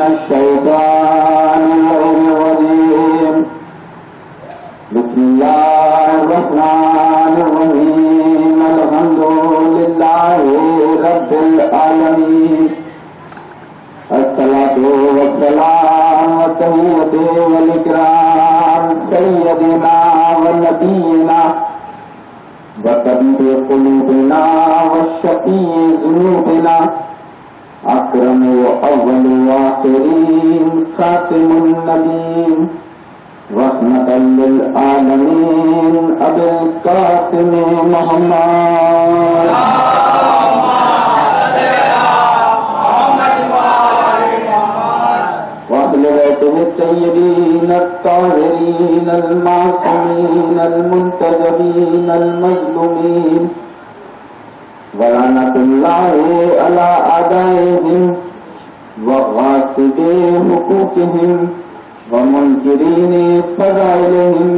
الشيطان الرجيم بسم الله الرحمن الرحيم الحمد لله رب العالمين الصلاة والسلام والتحية والإكرام سيدنا ونبينا وطبيب قلوبنا وشفيع ذنوبنا اکرم و اول واخرین خاتم النبیین رحمت للعالمین ابو القاسم محمد واہل بیتہ الطیبین الطاہرین المعصومین المنتجبین المظلومین ولعنت اللہ علی اعدائهم وغاصبی حقوقهم ومنکرین فضائلهم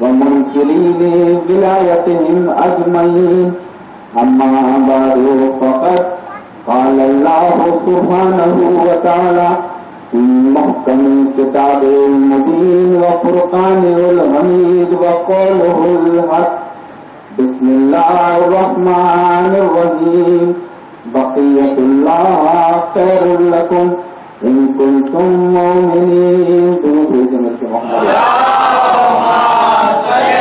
ومنکرین ولایتهم اجمعین اما بعد فقد قال اللہ سبحانہ وتعالی فی محکم کتاب المبین وفرقان الحمید وقوله الحق بسم اللہ الرحمن الرحیم بقیت اللہ خیر لکم ان کنتم مومنین درود جنت محمد اللہم صلی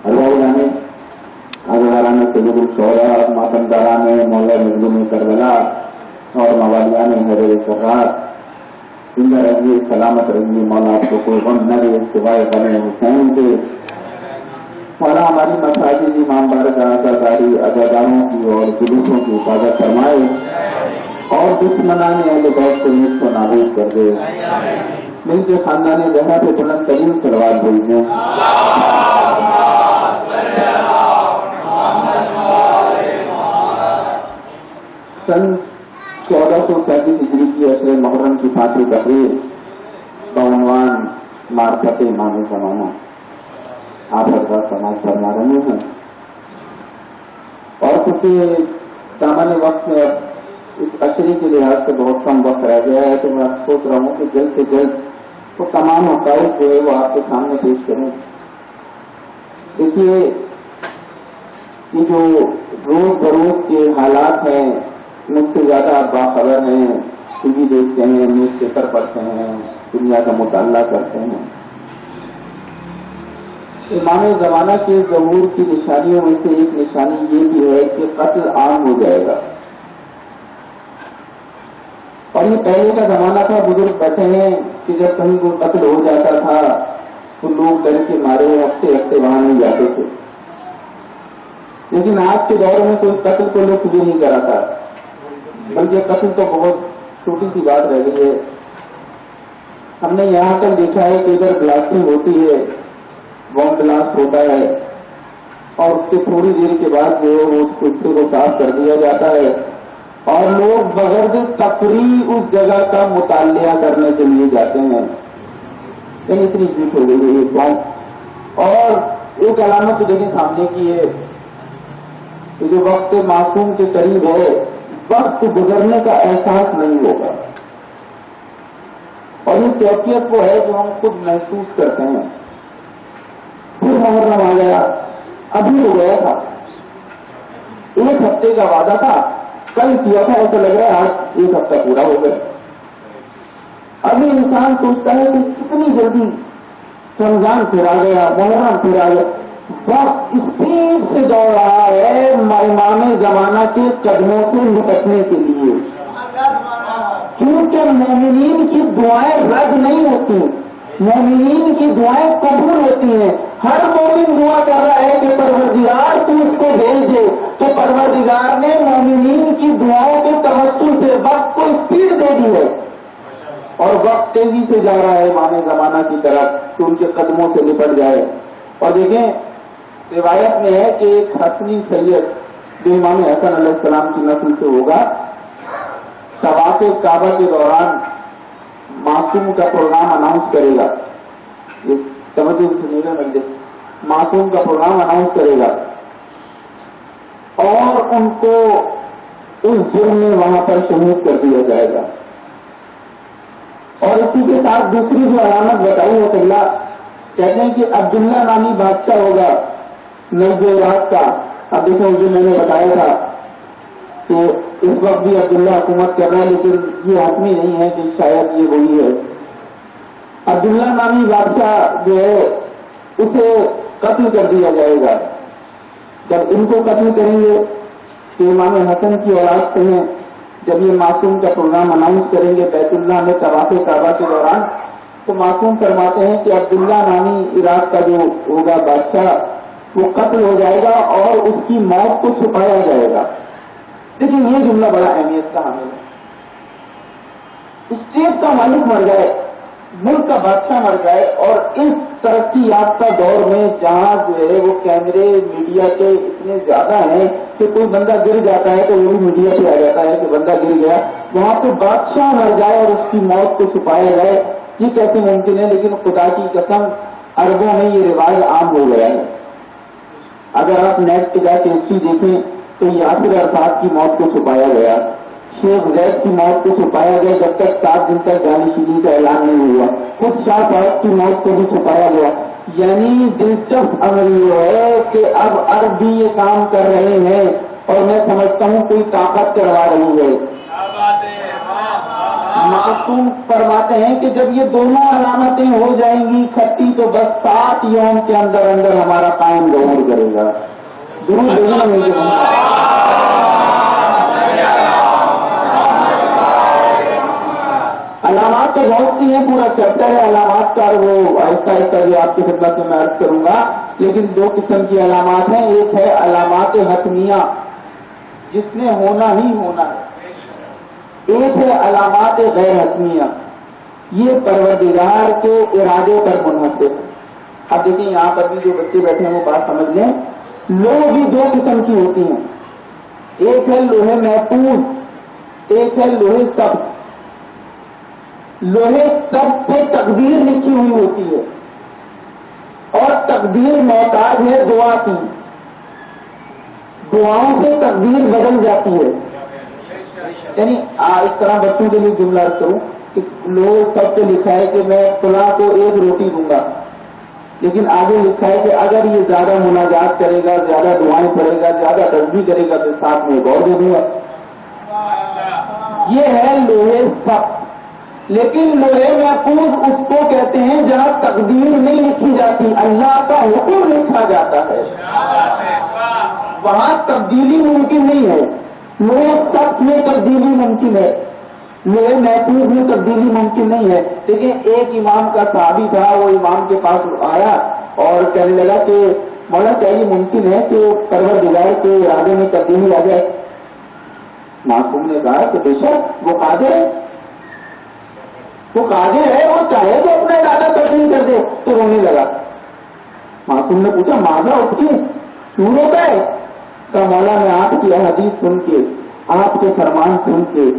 علی محمد عزیزان سید الشہداء ماتمداران مولا مظلوم کربلا اور موالیان حضرت فرات زندہ رہیے سلامت رہیے مولا آپ کو کوئی غم نہ دے سوائے غم حسین کے مولا ہماری مساجد امام بارگاہ عزاداری عزاداروں کی اور جلوسوں کی حفاظت فرمائے اور دشمنان اہل بیت کو نیز کو نابود کر دے مل کے خاندان زہرا پہ بلند ترین صلوات بھیجیں سن 1437 ہجری کی عشر محرم کی پانچویں تقریر بعنوان معرفت امام زمانہ آپ حضرات سماعت فرما رہے ہیں اور کیونکہ دامن وقت میں اب اس عشرے کے لحاظ سے بہت کم وقت رہ گیا ہے تو میں افسوس رہا ہوں کہ جلد سے جلد وہ تمام حقائق جو ہے وہ آپ کے سامنے پیش کروں. دیکھیے یہ جو روز بروز کے حالات ہیں مجھ سے زیادہ آپ باخبر ہیں ٹی وی دیکھتے ہیں نیوز پیپر پڑھتے ہیں دنیا کا مطالعہ کرتے ہیں. امام زمانہ کے ظہور کی نشانیوں میں سے ایک نشانی یہ بھی ہے کہ قتل عام ہو جائے گا اور یہ پہلے کا زمانہ تھا. بزرگ بیٹھے ہیں کہ جب کہیں کوئی قتل ہو جاتا تھا تو لوگ ڈر کے مارے ہفتے ہفتے وہاں نہیں جاتے تھے, لیکن آج کے دور میں کوئی قتل کو لوگ قبول نہیں کراتا بلکہ قتل تو بہت چھوٹی سی بات رہ گئی ہے. ہم نے یہاں تک دیکھا ہے کہ ادھر بلاسٹنگ ہوتی ہے, بم بلاسٹ ہوتا ہے اور اس کے تھوڑی دیر کے بعد جو ہے وہ اس حصے کو صاف کر دیا جاتا ہے اور لوگ بغرض تفریح اس جگہ کا مطالعہ کرنے کے لیے جاتے ہیں. یعنی اتنی جھوٹ ہو گئی ہے یہ قوم. اور ایک علامت تو دیکھیں سامنے کی ہے کہ جو وقت معصوم کے قریب ہے وقت گزرنے کا احساس نہیں ہوگا اور یہ کیفیت وہ ہے جو ہم خود محسوس کرتے ہیں. پھر محرم آ گیا, ابھی ہو گیا تھا, ایک ہفتے کا وعدہ تھا, کل کیا تھا, ایسا لگ رہا ہے آج ایک ہفتہ پورا ہو گیا. ابھی انسان سوچتا ہے کہ کتنی جلدی رمضان پھر آ گیا, محرم پھر آ گیا. وقت اسپیڈ سے دوڑ رہا ہے امام زمانہ کے قدموں سے نپٹنے کے لیے, کیونکہ مومنین کی دعائیں رد نہیں ہوتی, مومنین کی دعائیں قبول ہوتی ہیں. ہر مومن دعا کر رہا ہے کہ پروردگار تو اس کو بھیج دے, تو پروردگار نے مومنین کی دعاؤں کے توسل سے وقت کو اسپیڈ دے دی ہے اور وقت تیزی سے جا رہا ہے امام زمانہ کی طرف کہ ان کے قدموں سے لپٹ جائے. اور دیکھیں روایت میں ہے کہ ایک حسنی سید جو امام حسن علیہ السلام کی نسل سے ہوگا طواف کعبہ کے دوران معصوم کا پروگرام اناؤنس کرے گا. یہ توجہ سے سنیے گا مجلس, معصوم کا پروگرام اناؤنس کرے گا اور ان کو اس جرم میں وہاں پر شہید کر دیا جائے گا۔ اور اسی کے ساتھ دوسری جو علامت بتائی ہے اللہ کہتے ہیں کہ عبداللہ نامی بادشاہ ہوگا نجد عراق کا۔ اب دیکھیں جو میں نے بتایا تھا کہ اس وقت بھی عبداللہ حکومت کر رہا ہے، لیکن یہ حتمی نہیں ہے کہ شاید یہ وہی ہے۔ عبداللہ نامی بادشاہ جو ہے اسے قتل کر دیا جائے گا۔ جب ان کو قتل کریں گے کہ امام حسن کی اولاد سے ہیں، جب یہ معصوم کا پروگرام اناؤنس کریں گے بیت اللہ میں طواف کعبہ کے دوران، تو معصوم فرماتے ہیں کہ عبداللہ نامی عراق کا جو ہوگا بادشاہ وہ قتل ہو جائے گا اور اس کی موت کو چھپایا جائے گا۔ لیکن یہ جملہ بڑا اہمیت کا حامل ہے۔ اسٹیٹ کا مالک مر جائے، ملک کا بادشاہ مر جائے، اور اس ترقی یافتہ دور میں جہاں جو ہے وہ کیمرے میڈیا کے اتنے زیادہ ہیں کہ کوئی بندہ گر جاتا ہے تو وہ بھی میڈیا پہ آ جاتا ہے کہ بندہ گر گیا، وہاں پہ بادشاہ مر جائے اور اس کی موت کو چھپایا جائے، یہ کیسے ممکن ہے؟ لیکن خدا کی قسم عربوں میں یہ رواج عام ہو گیا ہے۔ اگر آپ نیٹ پہ جا کے ہسٹری دیکھیں تو یاسر عرفات کی موت کو چھپایا گیا، شیخ زید کی موت کو چھپایا گیا جب تک 7 دن تک جانشینی کا اعلان نہیں ہوا، خود شاہ فاروق کی موت کو بھی چھپایا گیا۔ یعنی دلچسپ امر یہ ہے کہ اب عرب بھی یہ کام کر رہے ہیں، اور میں سمجھتا ہوں کوئی طاقت کروا رہی ہے۔ معصوم فرماتے ہیں کہ جب یہ دونوں علامتیں ہو جائیں گی کھٹی تو بس 7 یوم کے اندر اندر ہمارا قائم ظہور کرے گا۔ علامات تو بہت سی ہیں، پورا چیپٹر ہے علامات کا، وہ آہستہ آہستہ جو آپ کی خدمت میں عرض کروں گا، لیکن 2 قسم کی علامات ہیں۔ ایک ہے علامات حتمیہ جس نے ہونا ہی ہونا ہے، ایک ہے علامات غیر حتمیہ، یہ پروردگار کے ارادے پر منحصر۔ اب دیکھیں یہاں پر بھی جو بچے بیٹھے ہیں وہ بات سمجھ لیں، لوہ بھی 2 قسم کی ہوتی ہیں، ایک ہے لوح محفوظ، ایک ہے لوح ثبت۔ لوح ثبت پہ تقدیر لکھی ہوئی ہوتی ہے، اور تقدیر محتاج ہے دعا کی، دعاؤں سے تقدیر بدل جاتی ہے۔ یعنی اس طرح بچوں کے لیے جملہ عرض کروں کہ لوح ثبت پہ لکھا ہے کہ میں فلاں کو 1 روٹی دوں گا، لیکن آگے لکھا ہے کہ اگر یہ زیادہ مناجات کرے گا، زیادہ دعائیں پڑھے گا، زیادہ تسبیح کرے گا تو ساتھ میں 1 اور دے دوں گا۔ یہ ہے لوح ثبت۔ لیکن لوح محفوظ اس کو کہتے ہیں جہاں تقدیر نہیں لکھی جاتی، اللہ کا حکم لکھا جاتا ہے، وہاں تبدیلی ممکن نہیں ہے۔ لوح ثبت میں تبدیلی ممکن ہے، لوح محفوظ میں تبدیلی ممکن نہیں ہے۔ لیکن ایک امام کا صحابی تھا، وہ امام کے پاس آیا اور کہنے لگا کہ مولا کیا یہ ممکن ہے کہ پروردگار کے ارادے میں تبدیلی آ جائے؟ معصوم نے کہا کہ بے شک وہ قادر ہے، وہ قادر ہے، وہ چاہے تو اپنا ارادہ تبدیل کر دے۔ تو رونے لگا۔ معصوم نے پوچھا ماذا اٹھ کے کیوں روتا ہے؟ کہا مولا میں آپ کی احادیث سن کے، آپ کے فرمان سن کے،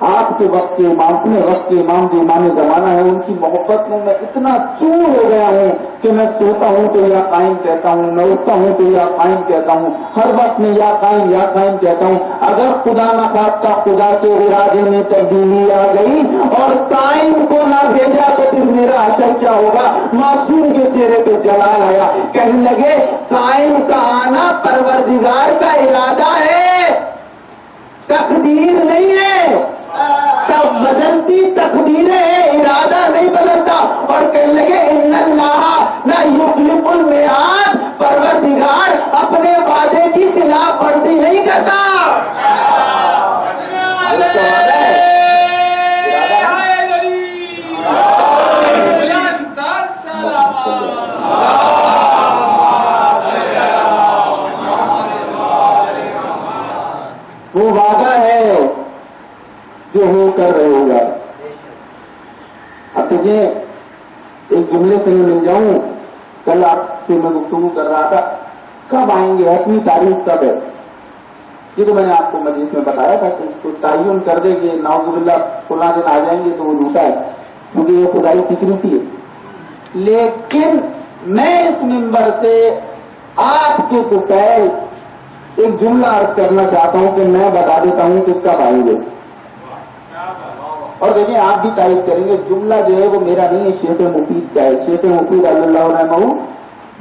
آپ کے وقت کے امام، اپنے وقت کے امام جو امام زمانہ ہے ان کی محبت میں اتنا چور ہو گیا ہوں کہ میں سوتا ہوں تو یا قائم کہتا ہوں، میں اٹھتا ہوں تو یا قائم کہتا ہوں، ہر وقت میں یا قائم کہتا ہوں۔ اگر خدا نخواستہ خدا کے ارادے میں تبدیلی آ گئی اور قائم کو نہ بھیجا تو پھر میرا اثر کیا ہوگا؟ معصوم کے چہرے پہ جلال آیا، کہنے لگے قائم کا آنا پروردگار کا ارادہ ہے، تقدیر نہیں ہے۔ تب بدلتی تقدیریں ہیں، ارادہ نہیں بدلتا۔ اور کہنے لگے ان اللہ لا یخلف المیعاد، پروردگار اپنے وعدے کی خلاف ورزی نہیں کرتا۔ وہ وعدہ ہے جو ہو کر رہے گا۔ اب دیکھیں ایک جملے سے میں مل جاؤں، کل آپ سے میں گفتگو کر رہا تھا کب آئیں گے، حتمی تاریخ کب ہے؟ یہ تو میں نے آپ کو مجلس میں بتایا تھا کہ کوئی تعین کر دے کہ نعوذ باللہ فلاں دن آ جائیں گے تو وہ جھوٹا ہے، کیونکہ یہ خدائی سیکریسی ہے۔ لیکن میں اس منبر سے آپ کے طفیل ایک جملہ عرض کرنا چاہتا ہوں کہ میں بتا دیتا ہوں کہ کب آئیں گے، اور دیکھیں آپ بھی تائید کریں گے، جملہ جو ہے وہ میرا نہیں ہے، شیخ مفید کا ہے۔ شیخ مفید اللہ رحمہ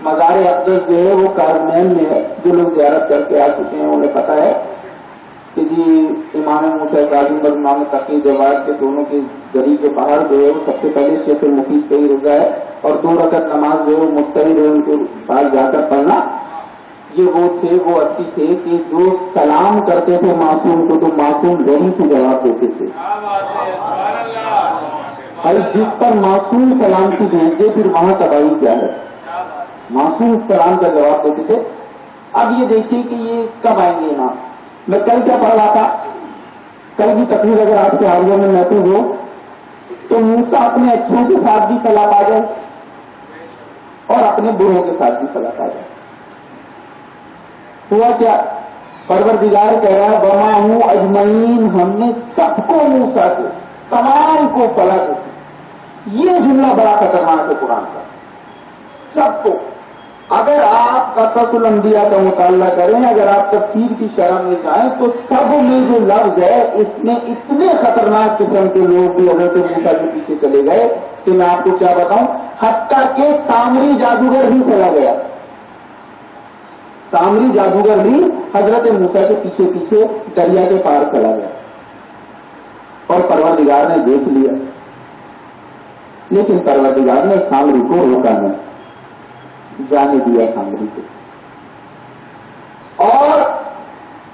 مزار اقدس جو ہے وہ کارمین میں ہے، جو لوگ زیارت کر کے آ چکے ہیں انہیں پتا ہے کہ جی امام موسیٰ کاظم اور امام تقی جواد کے دونوں کے گری کے باہر جو ہے وہ سب سے پہلے شیخ مفید کا ہی رکا ہے، اور 2 رکعت نماز جو ہے وہ مستعد ہے ان کے پاس جا کر پڑھنا۔ یہ وہ تھے، وہ اصلی تھے کہ جو سلام کرتے تھے معصوم کو تو معصوم ذہنی سے جواب دیتے تھے، اور جس پر معصوم سلام کی بھیج دے پھر وہاں تباہی کیا ہے، معصوم سلام کا جواب دیتے تھے۔ اب یہ دیکھیے کہ یہ کب آئیں گے امام۔ میں کل کیا پڑھ رہا تھا، کل کی تقریر اگر آپ کے حاضروں میں محفوظ ہو تو موسیٰ اپنے اچھوں کے ساتھ بھی فلاح پا جائے اور اپنے بروں کے ساتھ بھی فلاح پا جائے۔ ہوا کیا، پروردگار کہہ رہا ہے وما ہوں اجمعین، ہم نے سب کو موسیٰ کے تمام کو فلاح دی۔ یہ جملہ بڑا خطرناک ہے قرآن کا، سب کو۔ اگر آپ قصص الانبیاء کا مطالعہ کریں، اگر آپ تفسیر کی شرح میں جائیں تو سب میں جو لفظ ہے اس میں اتنے خطرناک قسم کے لوگ بھی حضرت موسیٰ کے پیچھے چلے گئے کہ میں آپ کو کیا بتاؤں، حتیٰ کہ سامری جادوگر بھی چلا گیا، سامری جادوگر بھی حضرت موسیٰ کے پیچھے پیچھے دریا کے پار چلا گیا، اور پروردگار نے دیکھ لیا، لیکن پروردگار نے سامری کو روکا نہیں، جانے دیا سامری کو۔ اور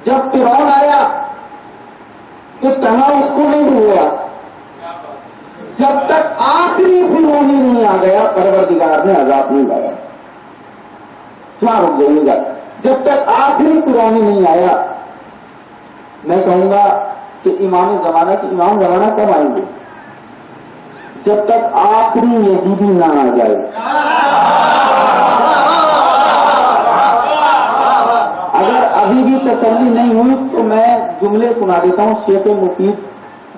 جب فرعون آیا تو تنا اس کو نہیں ہوا، جب تک آخری فرعونی نہیں آ گیا پروردگار نے عذاب نہیں لایا۔ کیا رک جائیے گا، جب تک آخری فرعونی نہیں آیا۔ میں کہوں گا کہ امام زمانہ کی امام زمانہ کب آئیں گے؟ جب تک آخری یزیدی نہ آ جائے۔ اگر ابھی بھی تسلی نہیں ہوئی تو میں جملے سنا دیتا ہوں۔ شیخ مفید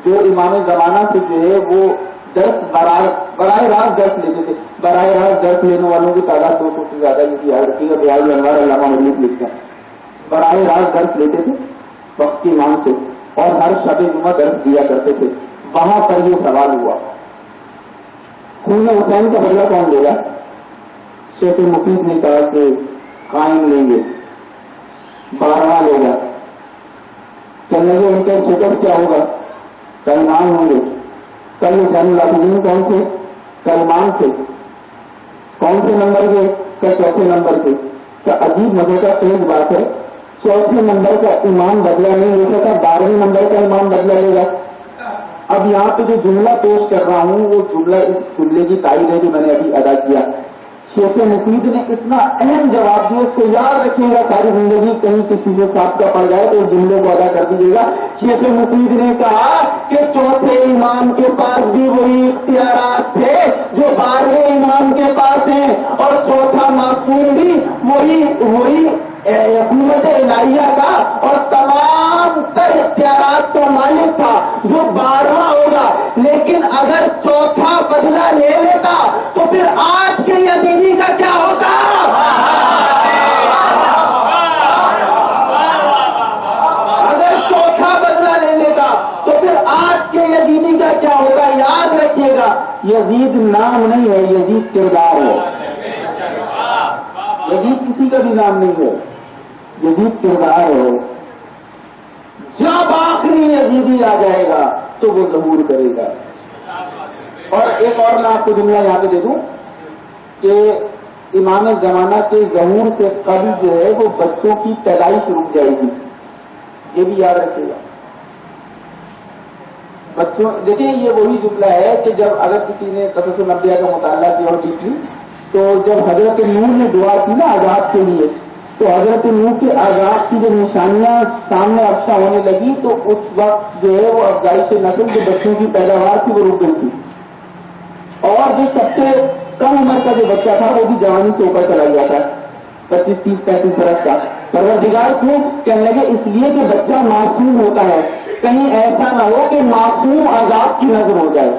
جو امام زمانہ سے جو ہے وہ درس براہ راست درس لیتے تھے، براہ راست درس لینے والوں کی تعداد 200 سے زیادہ کی یاد رکھیے گا، بیاض الانوار علامہ مجلس لکھتے ہیں، براہ راست درس لیتے تھے وقت کے امام سے، اور ہر شب جمعہ درس دیا کرتے تھے۔ وہاں پر یہ سوال ہوا خون حسین کا بدلہ کون لے گا؟ شیخ مفید نے کہا کہ قائم لیں گے، 12واں لے گا۔ کہنے لگے ان کا اسٹیٹس کیا ہوگا؟ کا امام ہوں گے۔ کل زین العابدین کون تھے؟ کا امام تھے۔ کون سے نمبر کے؟ کا چوتھے نمبر کے۔ کیا عجیب مزے کا خیز بات ہے، چوتھے نمبر کا امام بدلہ نہیں لے سکتا، 12ویں نمبر کا امام بدلہ لے گا۔ اب یہاں پہ جو جملہ پیش کر رہا ہوں وہ جملہ اس جملے کی تائید ہے جو میں نے ابھی ادا کیا۔ شیخ مفید نے اتنا اہم جواب دیا، اس کو یاد رکھیے گا ساری زندگی، کہیں کسی سے سابقہ پڑ جائے تو جملے کو ادا کر دیجیے گا۔ شیخ مفید نے کہا کہ چوتھے امام کے پاس بھی وہی اختیارات تھے جو 12ویں امام کے پاس ہیں، اور چوتھا معصوم بھی وہی حکومت الہیہ کا اور تمام تر اختیارات کا مالک تھا جو 12واں ہوگا۔ لیکن اگر چوتھا بدلہ لے لیتا تو پھر آج کے یزیدی کا کیا ہوتا؟ اگر چوتھا بدلہ لے لیتا تو پھر آج کے یزیدی کا کیا ہوگا؟ یاد رکھیے گا، یزید نام نہیں ہے، یزید کردار ہے۔ یزید کسی کا بھی نام نہیں ہے، یزید کردار ہے۔ جب آخری یزیدی آ جائے گا تو وہ ظہور کرے گا۔ اور ایک اور میں آپ کو جملہ یہاں پہ دے دوں کہ امام زمانہ کے ظہور سے قبل جو ہے وہ بچوں کی پیدائش رک جائے گی، یہ بھی یاد رکھیے گا۔ بچوں دیکھیں یہ وہی جملہ ہے کہ جب اگر کسی نے قصص الانبیاء کا مطالعہ کیا اور دیکھی تو جب حضرت نوح نے دعا کی نا عذاب کے لیے، تو حضرت نوح کے عذاب کی جو نشانیاں سامنے افشا ہونے لگی تو اس وقت جو ہے وہ افزائش نسل جو بچوں کی پیداوار تھی وہ رک گئی تھی، اور جو سب سے کم عمر کا جو بچہ تھا وہ بھی جوانی سے اوپر چلا گیا تھا، 25 30 35 برس کا۔ پروردگار کیوں؟ کہنے لگے اس لیے کہ بچہ معصوم ہوتا ہے، کہیں ایسا نہ ہو کہ معصوم عذاب کی نظر ہو جائے۔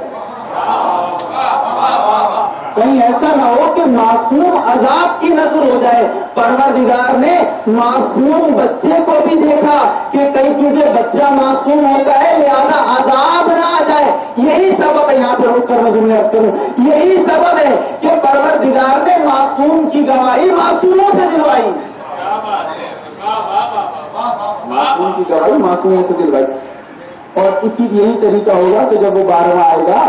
کہیں ایسا نہ ہو کہ معصوم عذاب کی نظر ہو جائے. پروردگار نے معصوم بچے کو بھی دیکھا کہ کہیں کیونکہ بچہ معصوم ہوتا ہے لہذا عذاب نہ آ جائے. یہی سبب ہے, یہاں پہ روک کر میں جملے عرض کروں, یہی سبب ہے کہ پروردگار نے معصوم کی گواہی معصوموں سے دلوائی. معصوم کی گواہی معصوموں سے دلوائی. اور اسی یہی طریقہ ہوگا کہ جب وہ 12واں آئے گا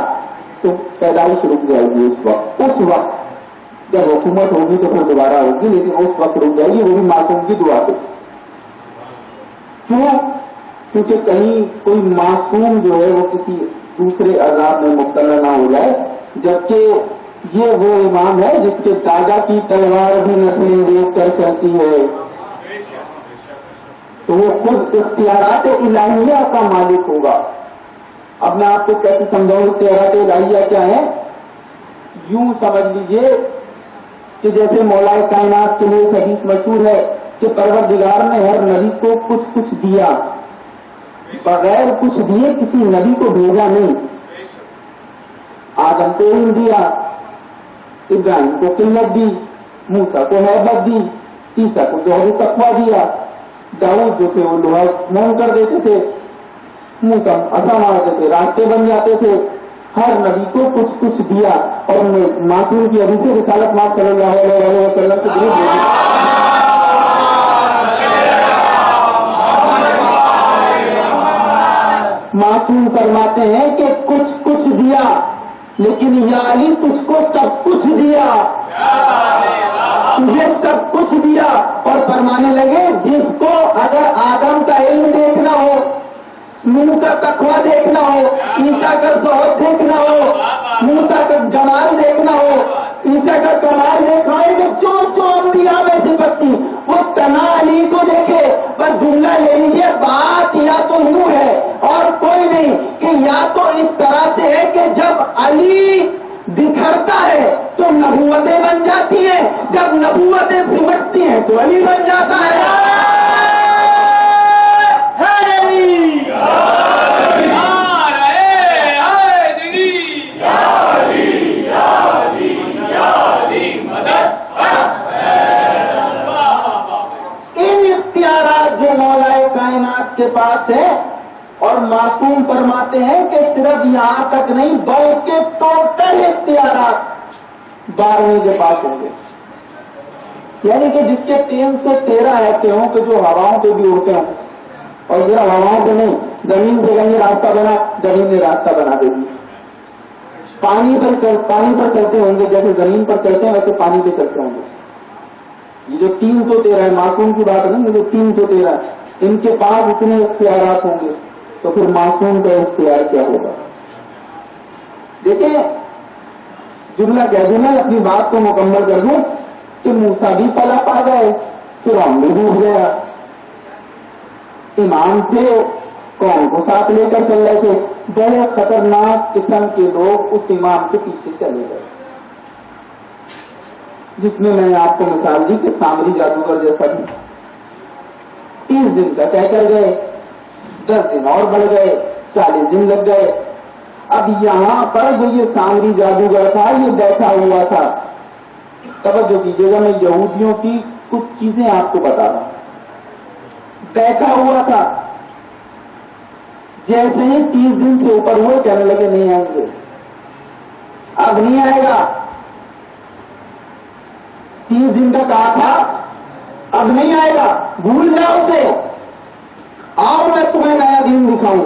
تو پیدائش رک جائے گی. اس وقت جب حکومت ہوگی تو پھر دوبارہ ہوگی, لیکن اس وقت رک جائے گی, وہ بھی معصوم کی دعا سے. کیوں؟ کیونکہ کہیں کوئی معصوم جو ہے وہ کسی دوسرے عذاب میں مبتلا نہ ہو جائے, جبکہ یہ وہ امام ہے جس کے دادا کی تلوار بھی نسلیں دیکھ کر چلتی ہے, تو وہ خود اختیارات الہیہ کا مالک ہوگا. اب میں آپ کو کیسے سمجھاؤں اختیارات الہیہ کیا ہے؟ یوں سمجھ لیجئے کہ جیسے مولا کائنات کے لیے ایک حدیث مشہور ہے کہ پروردگار نے ہر نبی کو کچھ کچھ دیا, بغیر کچھ دیے کسی نبی کو بھیجا نہیں. آدم کو علم دیا, ابراہیم کو قلت دی, موسیٰ کو ہیبت دی, عیسیٰ کو ظہور تقویٰ دیا, داؤد جو تھے وہ لوہا مون کر دیتے تھے, موسیٰ عصا مارتے تھے, راستے بن جاتے تھے. ہر نبی کو کچھ کچھ دیا. اور معصوم کی حدیث رسالت مآب صلی اللہ علیہ وسلم کے درود بھیجی. معصوم فرماتے ہیں کہ کچھ کچھ دیا, لیکن یا علی تجھ کو سب کچھ دیا, تجھے سب کچھ دیا. اور فرمانے لگے جس کو اگر آدم کا علم دیکھنا ہو, نوح کا تقویٰ دیکھنا ہو, عیسیٰ کا زہد دیکھنا ہو, موسیٰ کا جمال دیکھنا ہو, عیسیٰ کا کمال دیکھنا ہو, کہ جو جو انبیاء میں صفت تھی وہ تنا علی کو دیکھے. بس جملہ لے لیجیے, بات یا تو یوں ہے اور کوئی نہیں کہ یا تو اس طرح سے ہے کہ جب علی بکھرتا ہے تو نبوتیں بن جاتی ہیں, جب نبوتیں سمٹتی ہیں تو علی بن جاتا ہے. ان اختیارات جو مولا کائنات کے پاس ہے, اور معصوم فرماتے ہیں کہ صرف یہاں تک نہیں بلکہ ٹوٹل اختیارات 12ویں کے پاس ہوں گے. یعنی کہ جس کے 313 ایسے ہوں کہ جو ہواؤں پہ بھی اڑتے ہوں, اور ذرا ہواؤں پہ نہیں, زمین سے کہیں راستہ بنا, زمین نے راستہ بنا دے دی. پانی پر چلتے ہوں گے, جیسے زمین پر چلتے ہیں ویسے پانی پہ چلتے ہوں گے. یہ جو 313 ہے, معصوم کی بات نہیں, یہ جو 313 ان کے پاس اتنے اختیارات ہوں گے, تو پھر معصوم کا اختیار کیا ہوگا؟ دیکھیں, جملہ کہہ دوں, میں اپنی بات کو مکمل کر دوں کہ موسیٰ بھی پلا پا گئے, فرعون بھی ڈوب گیا. امام تھے, قوم کو ساتھ لے کر چل رہے تھے, بڑے خطرناک قسم کے لوگ اس امام کے پیچھے چلے گئے, جس میں میں نے آپ کو مثال دی کہ سامری جادوگر جیسا بھی. 30 دن کا طے کر گئے, 10 دن اور بڑھ گئے, 40 دن لگ گئے. اب یہاں پر جو یہ سامری جادوگر تھا یہ بیٹھا ہوا تھا. توجہ کیجیے گا, میں یہودیوں کی کچھ چیزیں آپ کو بتا رہا ہوں. بیٹھا ہوا تھا, جیسے ہی 30 دن سے اوپر ہوئے کہنے لگے نہیں آئیں گے, اب نہیں آئے گا. 30 دن کا کہا تھا, اب نہیں آئے گا, بھول جاؤ اسے, آؤ میں تمہیں نیا دین دکھاؤں.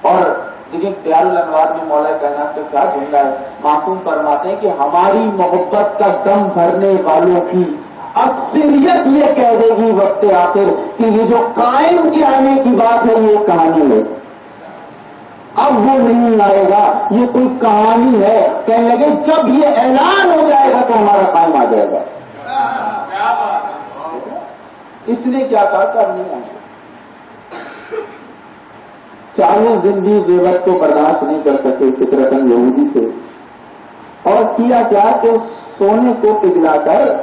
اور دیکھیں پیار الانوار میں مولا کائنات کا کیا جملہ ہے. معصوم فرماتے ہیں کہ ہماری محبت کا دم بھرنے والوں کی اکثریت یہ کہہ دے گی وقت آخر کہ یہ جو قائم کے آنے کی بات ہے یہ کہانی ہے, اب وہ نہیں آئے گا, یہ کوئی کہانی ہے. کہنے لگے جب یہ اعلان ہو جائے گا تو ہمارا قائم آ جائے گا. اس نے کیا کہا کہ اب نہیں آئے گا. 40 دن بھی غیبت کو برداشت نہیں کر سکے, فطرتاً یہودی تھے. اور کیا کیا کہ سونے کو پگھلا کر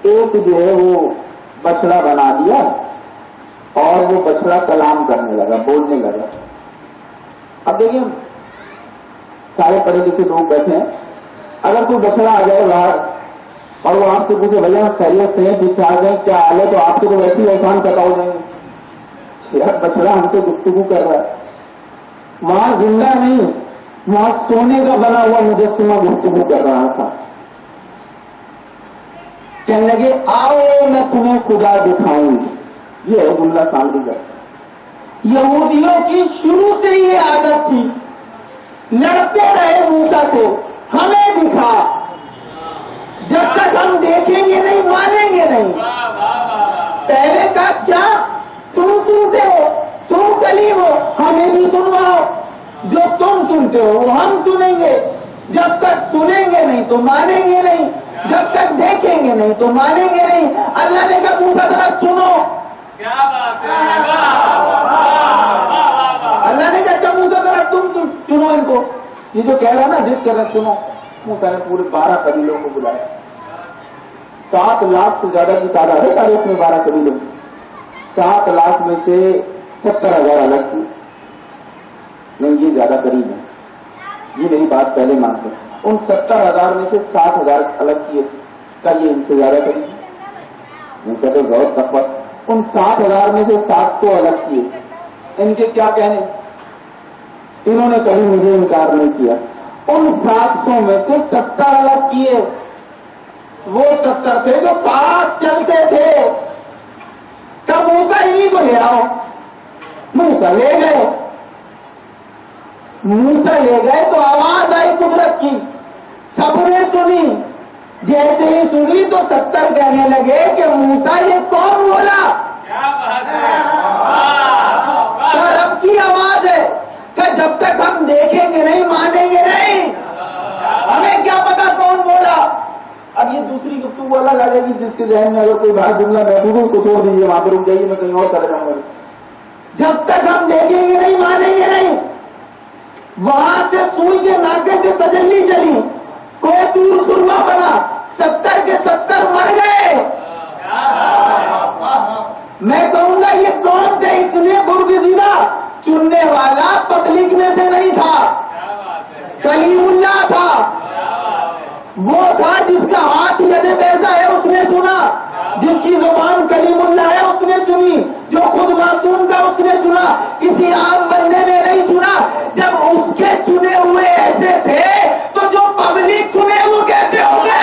ایک جو ہے وہ بچڑا بنا دیا, اور وہ بچڑا کلام کرنے لگا, بولنے لگا. اب دیکھیں سارے پڑھے لکھے لوگ بیٹھے ہیں، اگر کوئی بچڑا آ جائے باہر اور وہ آپ سے پوچھے بھیا خیریت سے ہیں ٹھیک ٹھاک ہیں کیا حال ہے، تو آپ کے تو ویسے ہی احسان پتا ہو جائیں گے یار بچڑا ہم سے گفتگو کر رہا ہے، وہاں زندہ نہیں وہاں سونے کا بنا ہوا مجسمہ گفتگو کر رہا تھا۔ کہنے لگے آؤ میں تمہیں خدا دکھاؤں گی، یہ ہے اللہ سامنے کا۔ یہودیوں کی شروع سے یہ عادت تھی، لڑتے رہے موسیٰ سے ہمیں دکھا، جب تک ہم دیکھیں گے نہیں مانیں گے نہیں۔ پہلے کہا کیا تم سنتے ہو، تم کلیم ہو، ہمیں بھی سنواؤ، جو تم سنتے ہو وہ ہم سنیں گے، جب تک سنیں گے نہیں تو مانیں گے نہیں، جب تک دیکھیں گے نہیں تو مانیں گے نہیں۔ اللہ نے کہا موسیٰ ذرا چنو، کیا بات ہے، اللہ نے کہا اچھا موسیٰ ذرا تم چنو ان کو، یہ جو کہہ رہا نا ضد کر رہا چنو۔ موسیٰ نے پورے 12 قبیلوں کو بلایا، 7 لاکھ سے زیادہ کی تعداد ہے تاریخ میں 12 قبیلوں، 7 لاکھ میں سے 70,000 الگ کی، نہیں یہ زیادہ قریب ہے، یہ میری بات پہلے مانتے ہیں، ان 70,000 میں سے 60,000 الگ کیے، کا یہ ان سے زیادہ قریب ہے، میں کہتے غور تقوی، ان 60,000 میں سے 700 الگ کیے، ان کے کیا کہنے، انہوں نے کبھی مجھے انکار نہیں کیا، ان 700 میں سے 70 الگ کیے، وہ 70 تھے جو ساتھ چلتے تھے، تب موسیٰ انہی کو لے آؤ، موسیٰ لے گئے، موسیٰ لے گئے تو آواز آئی قدرت کی، سب نے سنی، جیسے ہی سنی تو 70 کہنے لگے کہ موسیٰ یہ کون بولا، اور رب کی آواز ہے کہ جب تک ہم دیکھیں گے نہیں مانیں گے نہیں، ہمیں کیا پتا کون بولا۔ اب یہ دوسری گفتگو الگ آ جائے گی، جس کے ذہن میں اگر کوئی باہر جملہ محفوظ ہے اس کو چھوڑ دیجیے، وہاں پہ رک جائیے، میں کہیں اور چلے جاؤں گا۔ جب تک ہم دیکھیں گے نہیں مانیں گے نہیں، وہاں سے سوئی کے ناکے سے تجلی چلی، کوئی دور سرما بنا، 70 کے 70 مر گئے۔ میں کہوں گا یہ کون تھے اتنے برگزیدہ، چننے والا پبلک میں سے نہیں تھا، کلیم اللہ تھا، وہ تھا جس کا ہاتھ ید بیضا ہے اس نے چنا، جس کی زبان کلیم اللہ ہے اس نے چنی، جو خود معصوم تھا اس نے چنا، کسی عام بندے نے نہیں چنا۔ جب اس کے چنے ہوئے ایسے تھے تو جو پبلک چنے وہ کیسے ہو گئے؟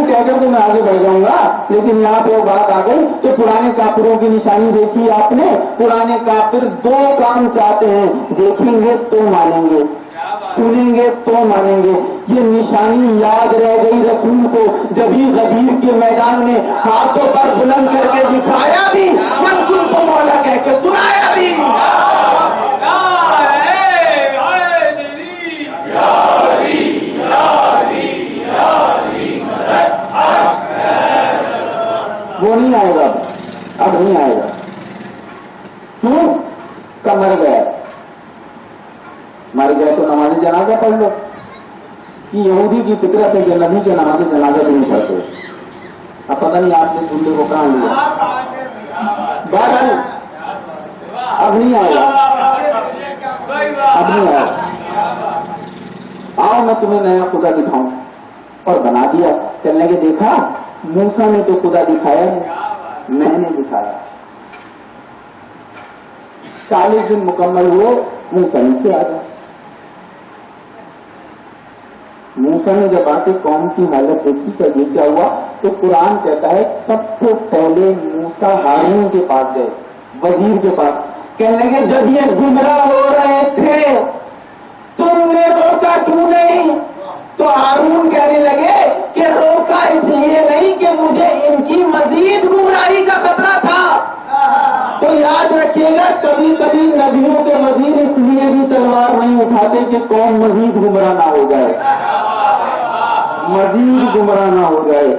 کہہ کر تو میں آگے بڑھ جاؤں گا، لیکن یہاں پہ بات آ گئی تو پرانے کافروں کی نشانی دیکھی آپ نے، پرانے کافر 2 کام چاہتے ہیں، دیکھیں گے تو مانیں گے، سنیں گے تو مانیں گے۔ یہ نشانی یاد رہ گئی رسول کو، جبھی غدیر کے میدان میں ہاتھوں پر بلند کر کے دکھایا بھی، منظور کو مولا کہہ کے سنایا بھی۔ وہ نہیں آئے گا، اب نہیں آئے گا، کیوں؟ کا مر گیا تو نماز جنازہ پڑھ لو، کہ یہودی کی فطرت ہے کہ نبی کے نماز جنازہ بھی نہیں پڑھتے، اب پتہ نہیں آپ نے جملے کو کہاں لیا، بہرحال اب نہیں آئے گا، اب نہیں آئے گا۔ آؤ میں تمہیں نیا خدا دکھاؤں، اور بنا دیا، کہنے لگے دیکھا موسیٰ نے تو خدا دکھایا ہے، میں نے دکھایا۔ 40 دن مکمل ہوئے، موسیٰ سے آ گیا۔ موسیٰ نے جب آ کے قوم کی حالت دیکھی کہ یہ کیا ہوا، تو قرآن کہتا ہے سب سے پہلے موسیٰ ہارون کے پاس گئے، وزیر کے پاس، کہنے لگے جب یہ گمراہ ہو رہے تھے تم نے روکا کیوں نہیں؟ تو ہارون کہنے لگے کہ روکا اس لیے نہیں کہ مجھے ان کی مزید گمراہی کا خطرہ تھا۔ تو یاد رکھیے گا کبھی کبھی نبیوں کے وزیر اس لیے بھی تلوار نہیں اٹھاتے کہ قوم مزید گمراہ نہ ہو جائے، مزید گمراہ نہ ہو جائے۔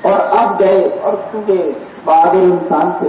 اور اب گئے، اور کیونکہ بہادر انسان تھے،